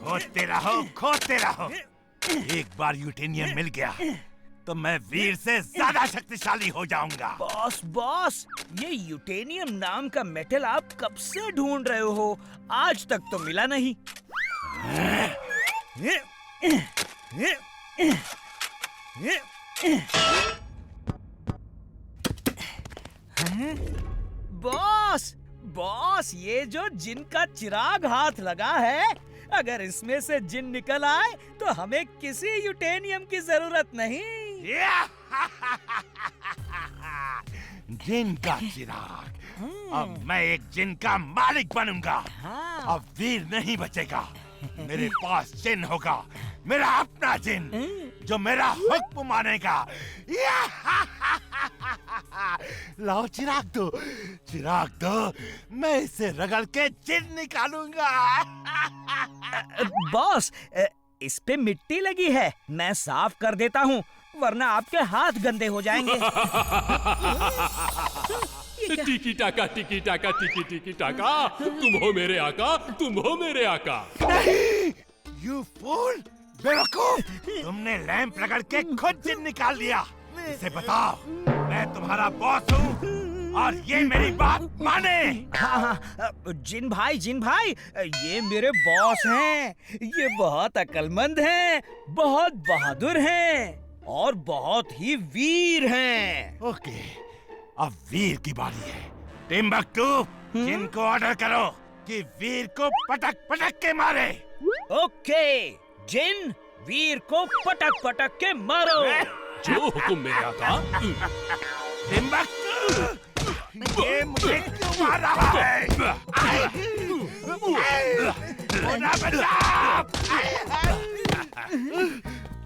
खोदते रहो। एक बार यूटेनियम मिल गया तो मैं वीर से ज्यादा शक्तिशाली हो जाऊंगा। बॉस, ये यूटेनियम नाम का मेटल आप कब से ढूंढ रहे हो? आज तक तो मिला नहीं। बॉस, ये जो जिन का चिराग हाथ लगा है, अगर इसमें से जिन निकल आए तो हमें किसी यूटेनियम की जरूरत नहीं। जिन का चिराग, अब मैं एक जिन का मालिक बनूंगा। अब वीर नहीं बचेगा। मेरे पास जिन होगा, मेरा अपना जिन, जो मेरा हुक्म मानेगा। लाओ चिराग दो, मैं इसे रगड़ के जिन निकालूंगा। बॉस, इस पे मिट्टी लगी है, मैं साफ कर देता हूँ, वरना आपके हाथ गंदे हो जाएंगे। टिकी टाका, तुम हो मेरे आका। नहीं, यू फूल, बेवकूफ, तुमने लैंप रगड़ के खुद जिन निकाल लिया। इसे बताओ, मैं तुम्हारा बॉस हूँ और ये मेरी बात माने। हाँ, जिन भाई, ये मेरे बॉस हैं। ये बहुत अक्लमंद हैं, बहुत बहादुर हैं और बहुत ही वीर हैं। ओके, अब वीर की बारी है। टिम्बकटू, जिन को ऑर्डर करो कि वीर को पटक के मारे। ओके, जिन, वीर को पटक के मारो। जो हुकुम मेरे आका। टिम्बकटू, ये मुझे क्यों मार रहा है?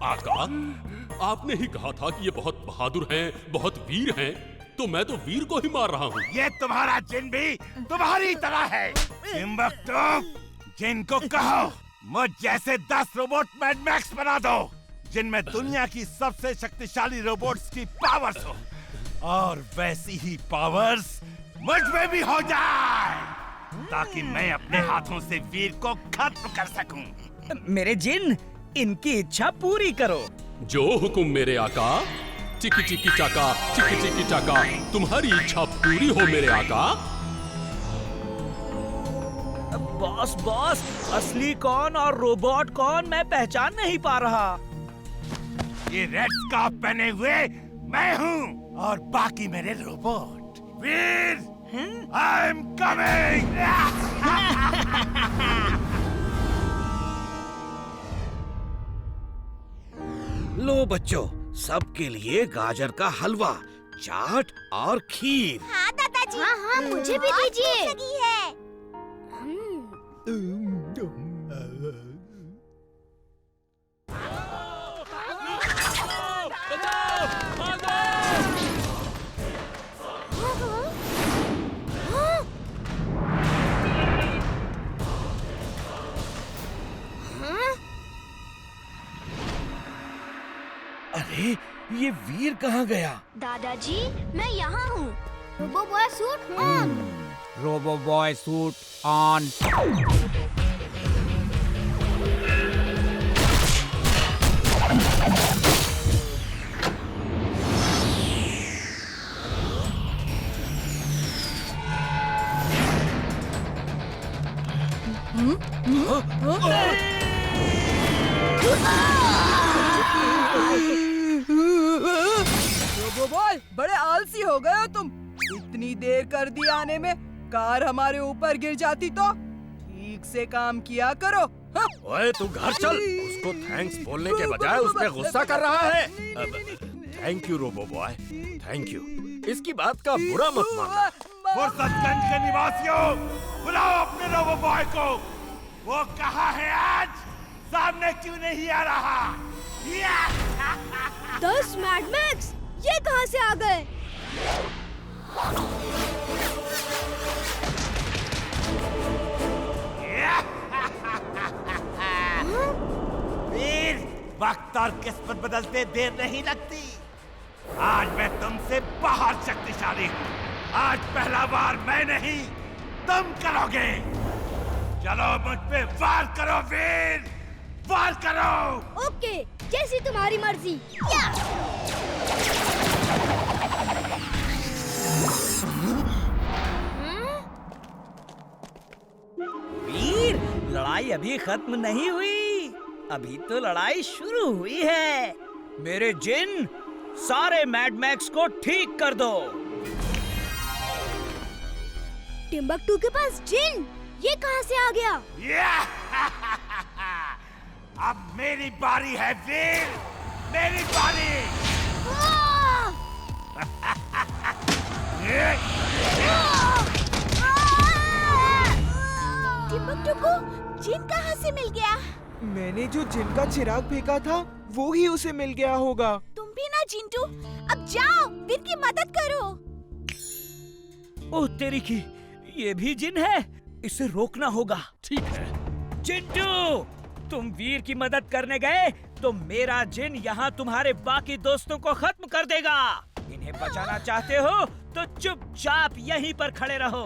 आका, आपने ही कहा था कि ये बहुत बहादुर हैं, बहुत वीर हैं, तो मैं तो वीर को ही मार रहा हूँ। ये तुम्हारा जिन भी तुम्हारी तरह है। टिम्बकटू, जिन को कहो मुझ जैसे 10 रोबोट मैड मैक्स बना दो, जिनमें दुनिया की सबसे शक्तिशाली रोबोट्स की पावर्स हो, और वैसी ही पावर्स मुझ में भी हो जाए, ताकि मैं अपने हाथों से वीर को खत्म कर सकूं। मेरे जिन, इनकी इच्छा पूरी करो। जो हुकुम मेरे आका। चिकी चाका, तुम्हारी इच्छा पूरी हो मेरे आका। बॉस, असली कौन और रोबोट कौन मैं पहचान नहीं पा रहा। ये रेड स्कार्फ पहने हुए मैं हूँ और बाकी मेरे robot. Veer, I am coming. लो बच्चों, सबके लिए गाजर का हलवा, चाट और खीर। हाँ दादाजी। हाँ, मुझे भी दीजिए। लगी है। अरे, ये वीर कहाँ गया? दादाजी, मैं यहाँ हूँ। Robo boy suit on. Robo boy suit on. Robo boy, बड़े आलसी हो गए हो तुम। इतनी देर कर दी आने में, कार हमारे ऊपर गिर जाती तो। ठीक से काम किया करो। हाँ? ओए, तू घर चल। उसको थैंक्स बोलने के बजाय उस पे गुस्सा कर रहा है। Thank you robo boy, thank you. इसकी बात का बुरा मत मानना। फुर्सतगंज के निवासियों, बुलाओ अपने रोबो बॉय को। वो कहाँ है आज? सामने क्यों नहीं आ रहा? 10 मैड मैक्स, ये कहाँ से आ गए? वीर, वक्त और किस्मत बदलते देर नहीं लगती। आज मैं तुमसे बहुत शक्तिशाली हूँ। आज पहला बार मैं नहीं, तुम करोगे। चलो मुझ पे वार करो वीर, वार करो। ओके, जैसी तुम्हारी मर्जी। या! वीर, लड़ाई अभी खत्म नहीं हुई, अभी तो लड़ाई शुरू हुई है। मेरे जिन, सारे मैड मैक्स को ठीक कर दो। टिम्बकटू के पास जिन, ये कहाँ से आ गया? अब मेरी बारी है वीर, मेरी बारी। टिम्बकटू को जिन कहाँ से मिल गया? मैंने जो जिन का चिराग फेंका था वो ही उसे मिल गया होगा। तुम भी ना जिंटू, अब जाओ वीर की मदद करो। ओह तेरी की, ये भी जिन है, इसे रोकना होगा। ठीक है। चिंटू, तुम वीर की मदद करने गए तो मेरा जिन यहाँ तुम्हारे बाकी दोस्तों को खत्म कर देगा। इन्हें बचाना चाहते हो तो चुपचाप यहीं पर खड़े रहो।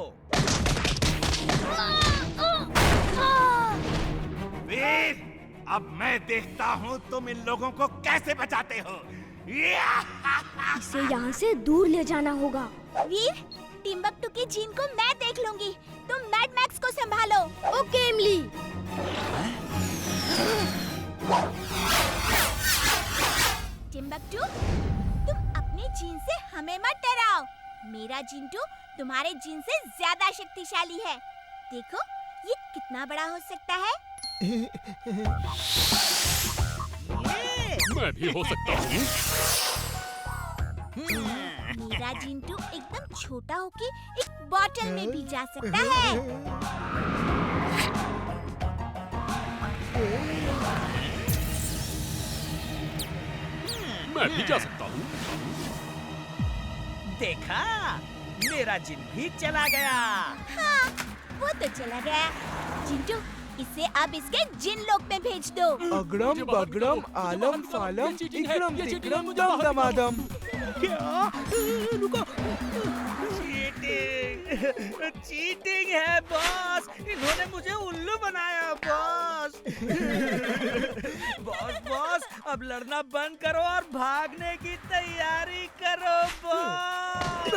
वीर, अब मैं देखता हूँ तुम इन लोगों को कैसे बचाते हो। इसे यहाँ से दूर ले जाना होगा। वीर, टिम्बकटू की जिन को मैं देख लूंगी, तुम मैड मैक्स को संभालो। ओके इमली। टिम्बकटू, तुम अपनी जिन से हमें मत डराओ। मेरा जिंटू तुम्हारे जिन से ज्यादा शक्तिशाली है। देखो ये कितना बड़ा हो सकता है। मैं भी हो सकता हूँ। मेरा जिंटू एकदम छोटा होके एक बॉटल में भी जा सकता है। मैं भी जा सकता हूँ। देखा, मेरा जिन भी चला गया। हाँ, वो तो चला गया। जिंटू, इसे अब इसके जिन लोक में भेज दो। अगड़म बगड़म आलम फालम इकड़म तिकड़म दम दमादम। क्या? रुको। चीटिंग, चीटिंग है बॉस। इन्होंने मुझे उल्लू बनाया बॉस। बॉस, अब लड़ना बंद करो और भागने की तैयारी करो बॉस।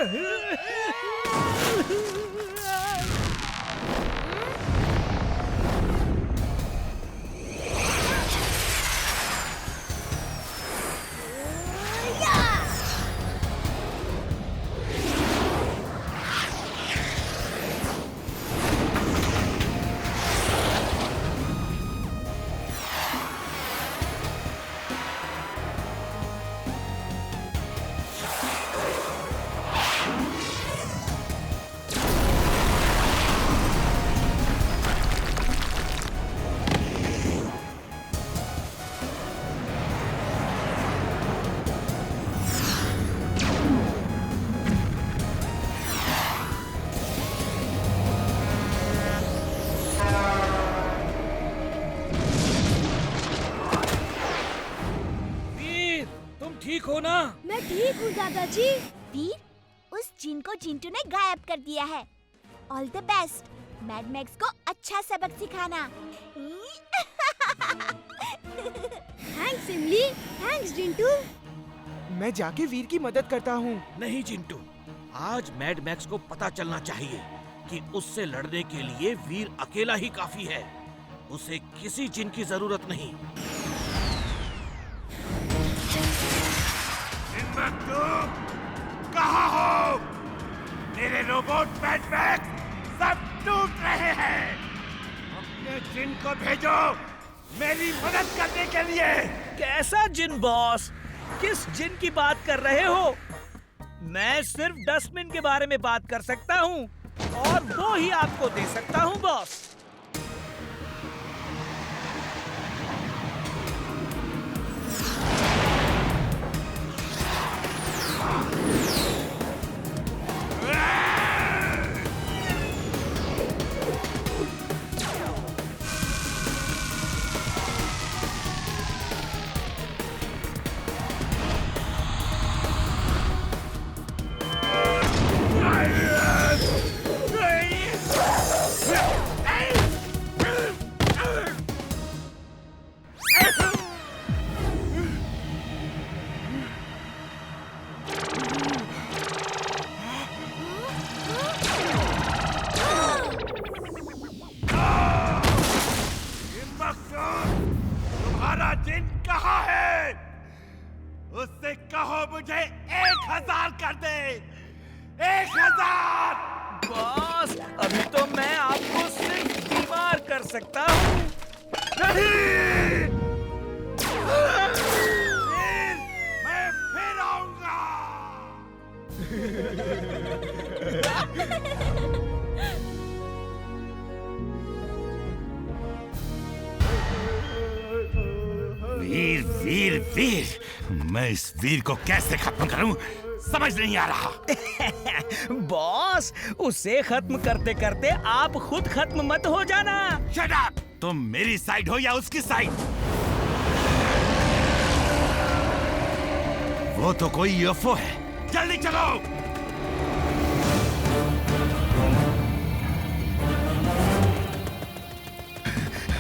ठीक हो ना? मैं ठीक हूँ दादाजी। वीर, उस जिन को जिंटू ने गायब कर दिया है। All the best. Mad max को अच्छा सबक सिखाना। थैंक्स इमली, थैंक्स जिंटू। मैं जाके वीर की मदद करता हूँ। नहीं चिंटू, आज मैड मैक्स को पता चलना चाहिए कि उससे लड़ने के लिए वीर अकेला ही काफी है। उसे किसी जिन की जरूरत नहीं। कहाँ हो? मेरे रोबोट मैड मैक्स सब टूट रहे हैं। अपने जिन को भेजो मेरी मदद करने के लिए। कैसा जिन बॉस? किस जिन की बात कर रहे हो? मैं सिर्फ डस्टबिन के बारे में बात कर सकता हूँ और वो ही आपको दे सकता हूँ बॉस। सकता हूँ। मैं फिर आऊंगा। वीर वीर वीर, मैं इस वीर को कैसे खत्म करूं समझ नहीं आ रहा। बॉस, उसे खत्म करते करते आप खुद खत्म मत हो जाना। Shut up! तुम मेरी साइड हो या उसकी साइड? वो तो कोई यूएफओ है। जल्दी चलो।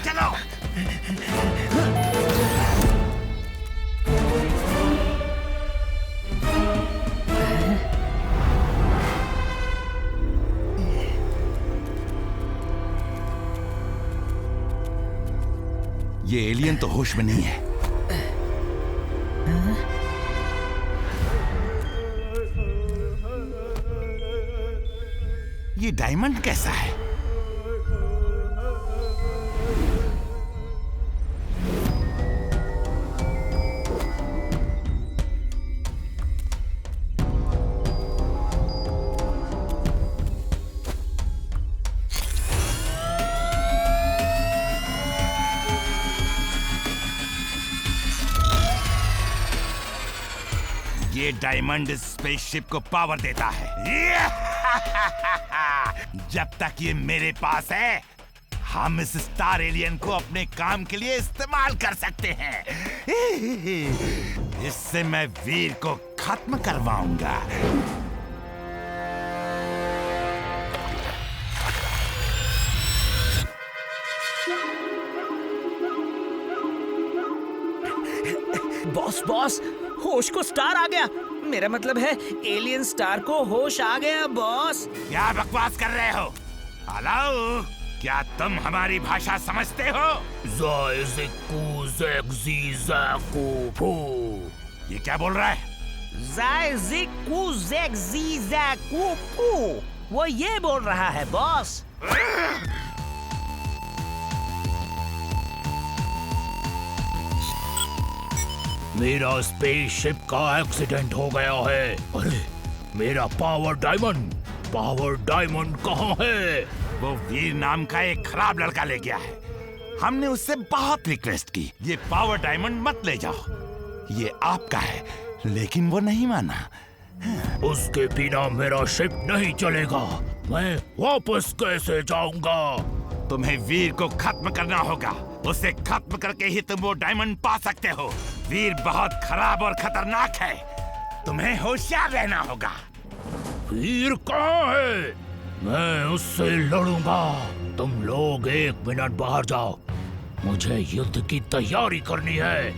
चलो। ये एलियन तो होश में नहीं है। ये डायमंड कैसा है? ये डायमंड स्पेसशिप को पावर देता है। जब तक ये मेरे पास है, हम इस स्टार एलियन को अपने काम के लिए इस्तेमाल कर सकते हैं। इससे मैं वीर को खत्म करवाऊंगा। बॉस बॉस, होश को स्टार आ गया। मेरा मतलब है एलियन स्टार को होश आ गया बॉस। क्या बकवास कर रहे हो? हेलो, क्या तुम हमारी भाषा समझते हो? ये क्या बोल रहा है? वो ये बोल रहा है बॉस। मेरा स्पेसशिप का एक्सीडेंट हो गया है। अरे, मेरा पावर डायमंड कहाँ है? वो वीर नाम का एक खराब लड़का ले गया है। हमने उससे बहुत रिक्वेस्ट की, ये पावर डायमंड मत ले जाओ, ये आपका है, लेकिन वो नहीं माना। उसके बिना मेरा शिप नहीं चलेगा। मैं वापस कैसे जाऊंगा? तुम्हें वीर को खत्म करना होगा। उसे खत्म करके ही तुम वो डायमंड पा सकते हो। वीर बहुत खराब और खतरनाक है, तुम्हें होशियार रहना होगा। वीर कहाँ है? मैं उससे लड़ूंगा। तुम लोग 1 मिनट बाहर जाओ, मुझे युद्ध की तैयारी करनी है।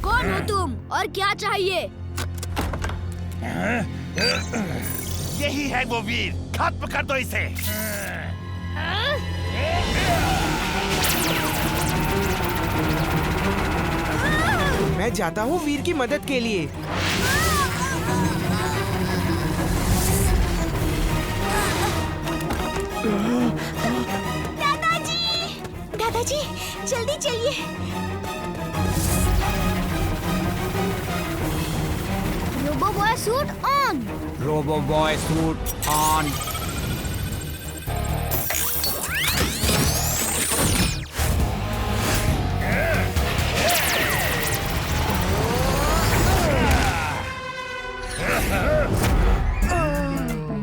कौन हो तुम और क्या चाहिए? यही है वो वीर, खत्म कर दो इसे। मैं जाता हूँ वीर की मदद के लिए। दादाजी, जल्दी चलिए। Robo boy suit on. Robo boy suit on.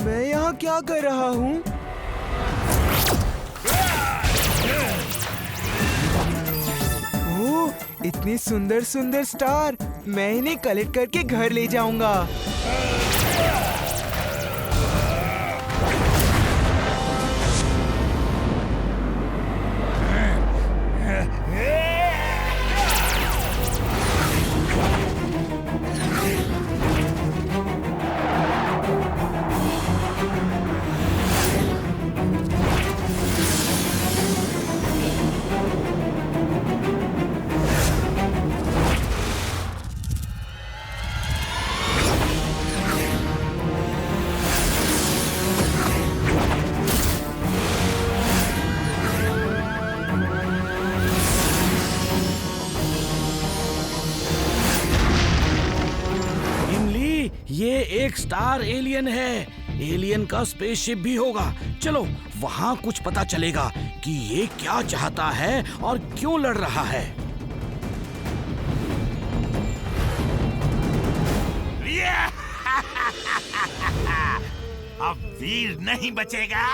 मैं यहाँ क्या कर रहा हूँ? ओह, इतनी सुंदर सुंदर स्टार। मैं इन्हें कलेक्ट करके घर ले जाऊंगा। ये एक स्टार एलियन है। एलियन का स्पेसशिप भी होगा। चलो वहाँ कुछ पता चलेगा कि ये क्या चाहता है और क्यों लड़ रहा है। अब वीर नहीं बचेगा।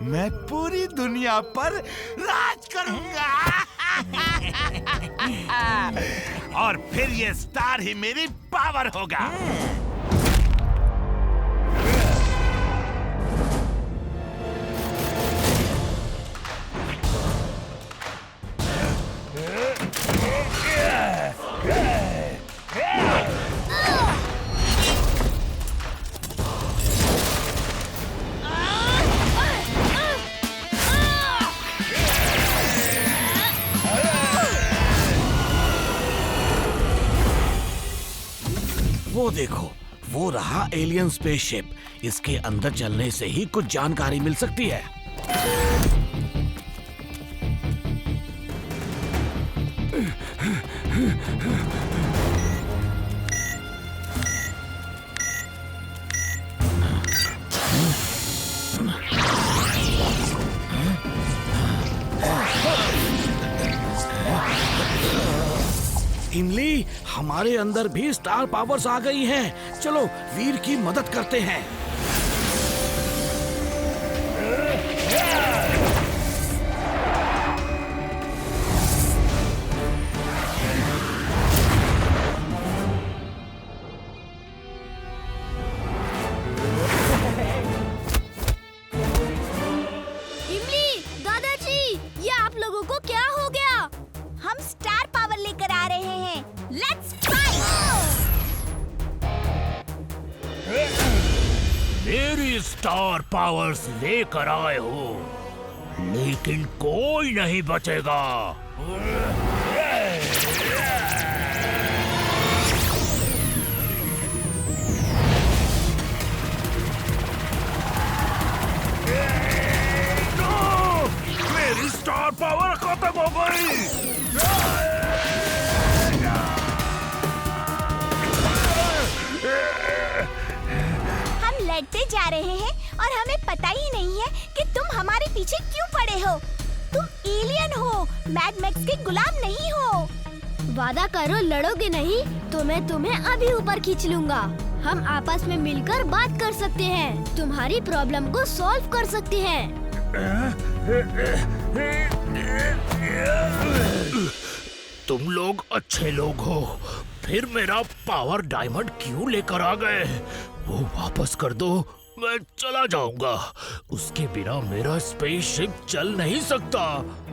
मैं पूरी दुनिया पर राज करूंगा। और फिर ये स्टार ही मेरी पावर होगा। वो देखो, वो रहा एलियन स्पेसशिप। इसके अंदर चलने से ही कुछ जानकारी मिल सकती है। इमली, हमारे अंदर भी स्टार पावर्स आ गई हैं। चलो वीर की मदद करते हैं। इमली, दादाजी, ये आप लोगों को क्या हो गया? हम स्टार पावर लेकर आ रहे हैं। Let's fight! मेरी स्टार पावर्स लेकर आए हो, लेकिन कोई नहीं बचेगा। मेरी स्टार पावर खत्म हो गई। हम लड़ते जा रहे हैं और हमें पता ही नहीं है कि तुम हमारे पीछे क्यों पड़े हो। तुम एलियन हो, मैड मैक्स के गुलाम नहीं हो। वादा करो लड़ोगे नहीं तो मैं तुम्हें अभी ऊपर खींच लूंगा। हम आपस में मिलकर बात कर सकते हैं, तुम्हारी प्रॉब्लम को सॉल्व कर सकते हैं। तुम लोग अच्छे लोग हो, फिर मेरा पावर डायमंड क्यों लेकर आ गए? वो वापस कर दो, मैं चला जाऊंगा। उसके बिना मेरा स्पेसशिप चल नहीं सकता।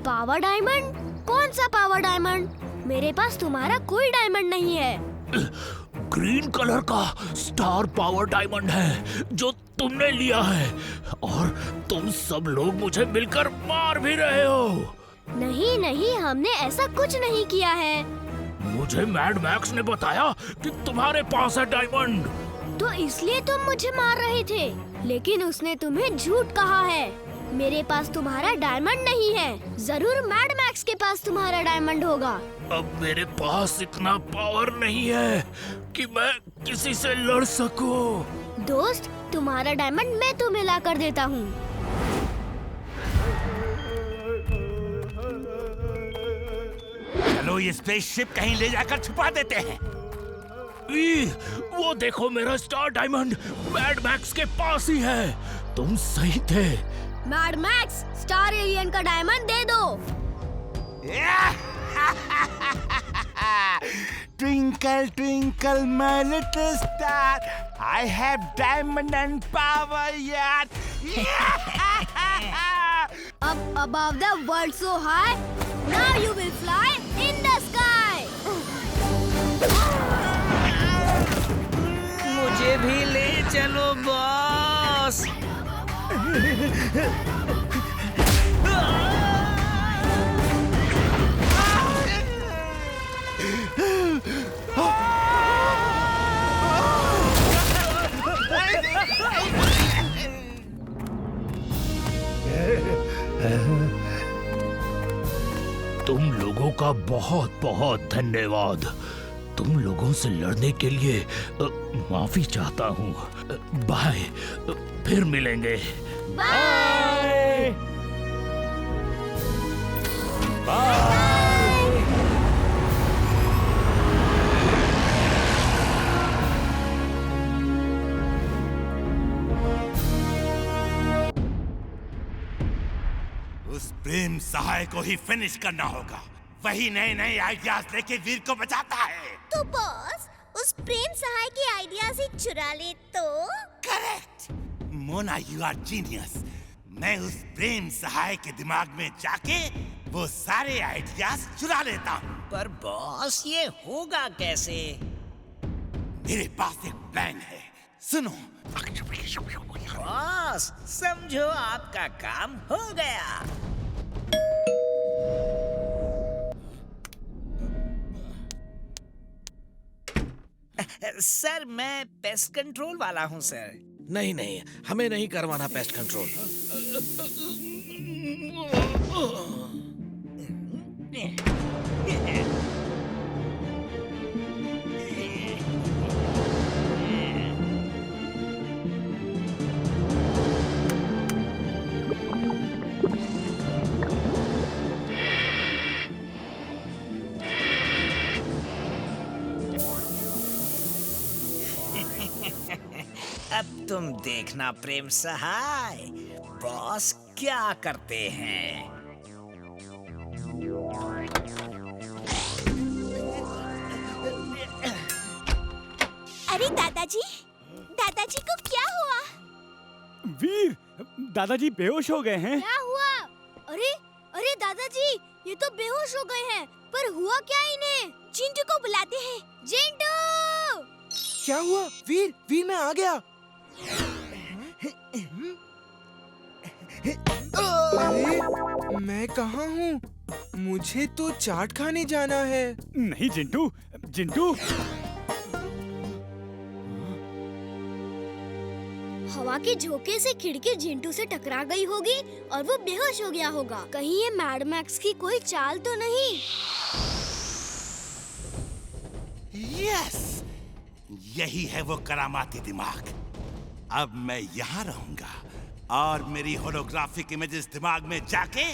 Power diamond? कौन सा पावर डायमंड? मेरे पास तुम्हारा कोई डायमंड नहीं है। ग्रीन कलर का स्टार पावर डायमंड है जो तुमने लिया है, और तुम सब लोग मुझे मिलकर मार भी रहे हो। नहीं नहीं, हमने ऐसा कुछ नहीं किया है। मुझे मैड मैक्स ने बताया कि तुम्हारे पास है डायमंड। तो इसलिए तुम मुझे मार रहे थे, लेकिन उसने तुम्हें झूठ कहा है। मेरे पास तुम्हारा डायमंड नहीं है। जरूर मैड मैक्स के पास तुम्हारा डायमंड होगा। अब मेरे पास इतना पावर नहीं है कि मैं किसी से लड़ सकूं। दोस्त, तुम्हारा डायमंड मैं तुम्हें ला कर देता हूँ। चलो ये स्पेसशिप कहीं ले जाकर छुपा देते हैं। वो देखो, मेरा स्टार डायमंड मैड मैक्स के पास ही है। तुम सही थे। मैड मैक्स, स्टार एलियन का डायमंड दे दो। Twinkle, twinkle, my little star, I have diamond and power yet. Up above the world so high, now you will fly in the sky. मुझे भी ले चलो बॉस। तुम लोगों का बहुत बहुत धन्यवाद। तुम लोगों से लड़ने के लिए माफी चाहता हूँ। बाय, फिर मिलेंगे। Bye bye. उस प्रेम सहाय को ही फिनिश करना होगा। वही नए नए आइडियाज लेके वीर को बचाता है। तो बॉस उस प्रेम सहाय के आइडियाज ही चुरा ले तो? Correct Mona, you are genius. मैं उस प्रेम सहाय के दिमाग में जाके वो सारे आइडियाज चुरा लेता हूँ। पर बॉस ये होगा कैसे? मेरे पास एक प्लान है, सुनो। बॉस समझो आपका काम हो गया। सर मैं पेस्ट कंट्रोल वाला हूँ सर। नहीं नहीं, हमें नहीं करवाना पेस्ट कंट्रोल। अब तुम देखना प्रेम सहाय, बॉस क्या करते हैं। अरे दादाजी को क्या हुआ? वीर, दादाजी बेहोश हो गए हैं। क्या हुआ? अरे दादाजी ये तो बेहोश हो गए हैं। पर हुआ क्या इन्हें? चिंटू को बुलाते हैं। चिंटू! क्या हुआ? वीर मैं आ गया। अरे मैं कहाँ हूँ? मुझे तो चाट खाने जाना है। नहीं जिंटू, हवा के झोंके से खिड़की जिंटू से टकरा गई होगी और वो बेहोश हो गया होगा। कहीं ये मैड मैक्स की कोई चाल तो नहीं? यस, यही है वो करामाती दिमाग। अब मैं यहाँ रहूंगा और मेरी होलोग्राफिक इमेजेस दिमाग में जाके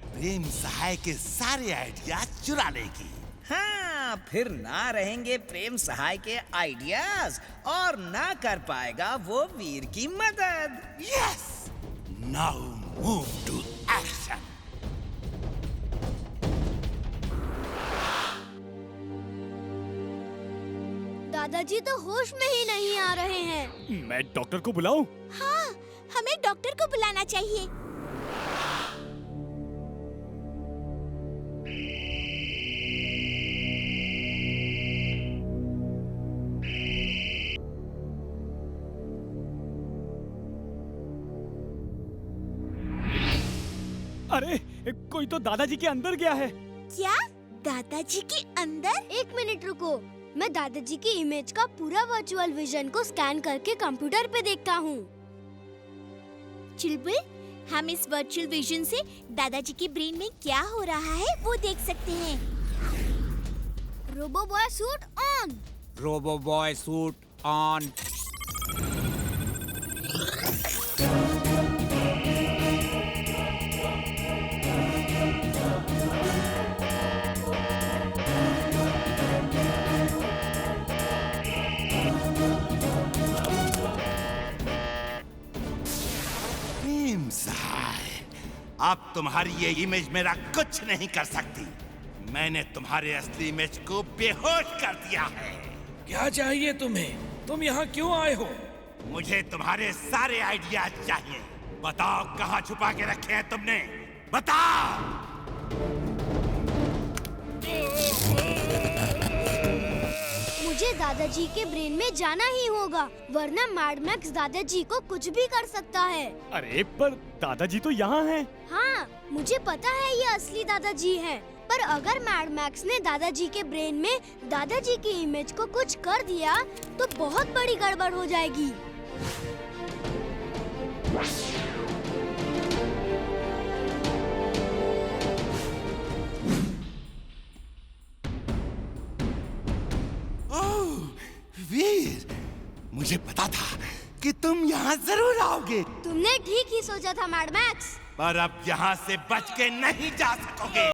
प्रेम सहाय के सारे आइडियाज चुरा लेगी। हाँ, फिर ना रहेंगे प्रेम सहाय के आइडियाज और ना कर पाएगा वो वीर की मदद। Yes, now move to action. दादाजी तो होश में ही नहीं आ रहे हैं। मैं डॉक्टर को बुलाऊं? हाँ, हमें डॉक्टर को बुलाना चाहिए। अरे कोई तो दादाजी के अंदर गया है। क्या? दादाजी के अंदर? एक मिनट रुको, मैं दादाजी की इमेज का पूरा वर्चुअल विजन को स्कैन करके कंप्यूटर पे देखता हूँ। चुलबुल, हम इस वर्चुअल विजन से दादाजी के ब्रेन में क्या हो रहा है वो देख सकते हैं। Robo boy suit on. Robo boy suit on. Prem Sahay, अब तुम्हारी ये इमेज मेरा कुछ नहीं कर सकती। मैंने तुम्हारे असली इमेज को बेहोश कर दिया है। क्या चाहिए तुम्हें? तुम यहाँ क्यों आए हो? मुझे तुम्हारे सारे आइडियाज चाहिए। बताओ कहाँ छुपा के रखे हैं तुमने? बताओ। मुझे दादाजी के ब्रेन में जाना ही होगा, वरना मैड मैक्स दादाजी को कुछ भी कर सकता है। अरे पर दादाजी तो यहाँ हैं। हाँ, मुझे पता है ये असली दादाजी हैं। पर अगर मैड मैक्स ने दादाजी के ब्रेन में दादाजी की इमेज को कुछ कर दिया तो बहुत बड़ी गड़बड़ हो जाएगी। वीर, मुझे पता था कि तुम यहाँ जरूर आओगे। तुमने ठीक ही सोचा था मैड मैक्स। पर अब यहाँ से बच के नहीं जा सकोगे।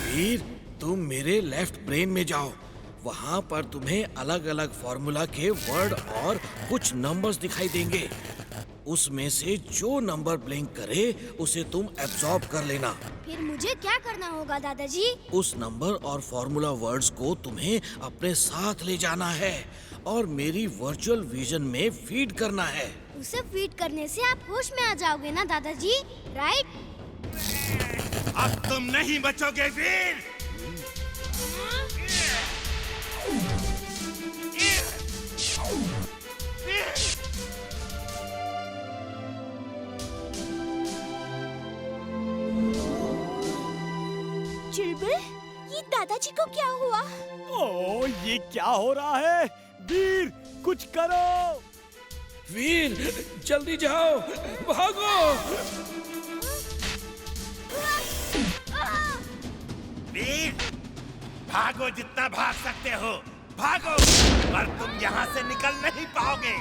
वीर, तुम मेरे लेफ्ट ब्रेन में जाओ। वहाँ पर तुम्हें अलग अलग फॉर्मूला के वर्ड और कुछ नंबर्स दिखाई देंगे। उसमें से जो नंबर ब्लिंक करे उसे तुम एब्जॉर्ब कर लेना। फिर मुझे क्या करना होगा दादाजी? उस नंबर और फॉर्मूला वर्ड्स को तुम्हें अपने साथ ले जाना है और मेरी वर्चुअल विजन में फीड करना है। उसे फीड करने से आप होश में आ जाओगे ना दादाजी, राइट? अब तुम नहीं बचोगे वीर। चुलबुल, ये दादाजी को क्या हुआ? ओ, ये क्या हो रहा है? वीर, कुछ करो। वीर, जल्दी जाओ, भागो। वीर, भागो जितना भाग सकते हो, भागो, पर तुम यहाँ से निकल नहीं पाओगे।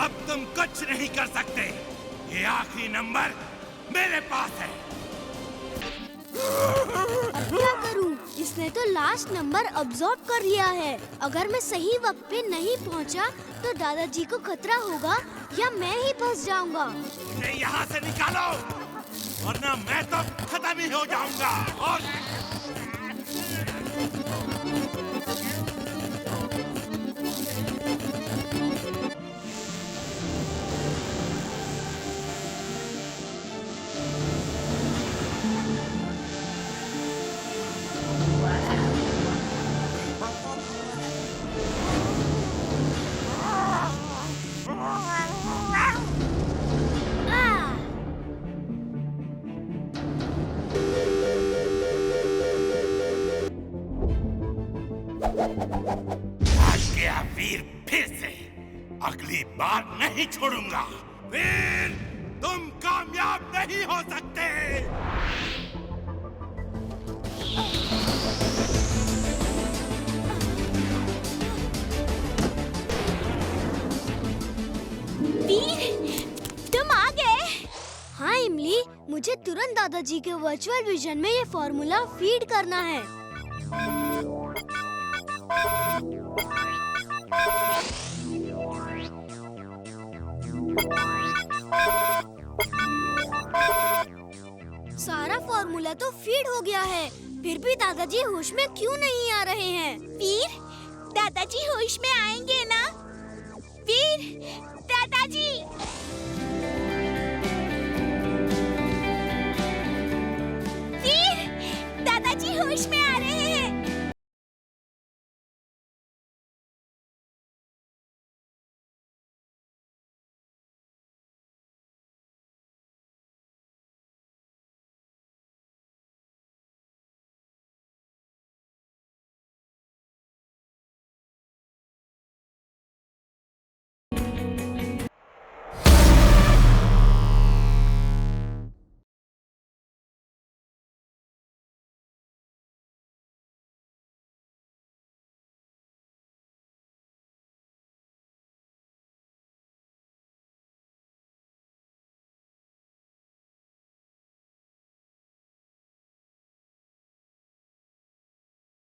अब तुम कुछ नहीं कर सकते। ये आखिरी नंबर मेरे पास है। अब क्या करूं? इसने तो लास्ट नंबर अब्सॉर्ब कर लिया है। अगर मैं सही वक्त पे नहीं पहुंचा तो दादाजी को खतरा होगा या मैं ही फंस जाऊंगा। मुझे यहाँ से निकालो, वरना मैं तो खत्म ही हो जाऊंगा। और गया वीर फिर से। अगली बार नहीं छोड़ूंगा। वीर, तुम कामयाब नहीं हो सकते। मुझे तुरंत दादाजी के वर्चुअल विजन में ये फॉर्मूला फीड करना है। सारा फॉर्मूला तो फीड हो गया है, फिर भी दादाजी होश में क्यों नहीं आ रहे हैं? वीर, दादाजी होश में आएंगे ना? वीर, दादाजी।